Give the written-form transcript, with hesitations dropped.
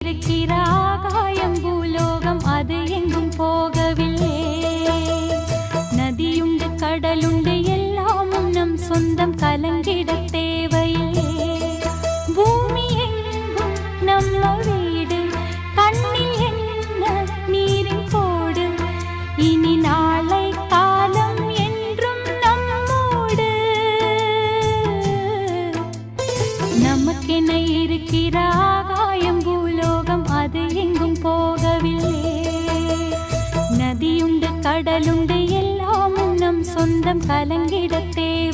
இருக்கிற ஆகாயம் பூலோகம் அது எங்கும் போகவில்லை. நதியுண்டு கடலுண்டு எல்லாமும் நம் சொந்தம் கலங்கிட தேவையில்லை. பூமி எங்கும் நம்ம வீடு கண்ணில் என்ன நீரின் போடு. இனி நாளை காலம் என்றும் நம்மோடு. நமக்கென இருக்கிற ஆகாயம் பூலோகம் அது எங்கும் போகவில்லை. நதியுண்டு கடலுண்டு எல்லாமும் நம் சொந்தம் கலங்கிட தேவை.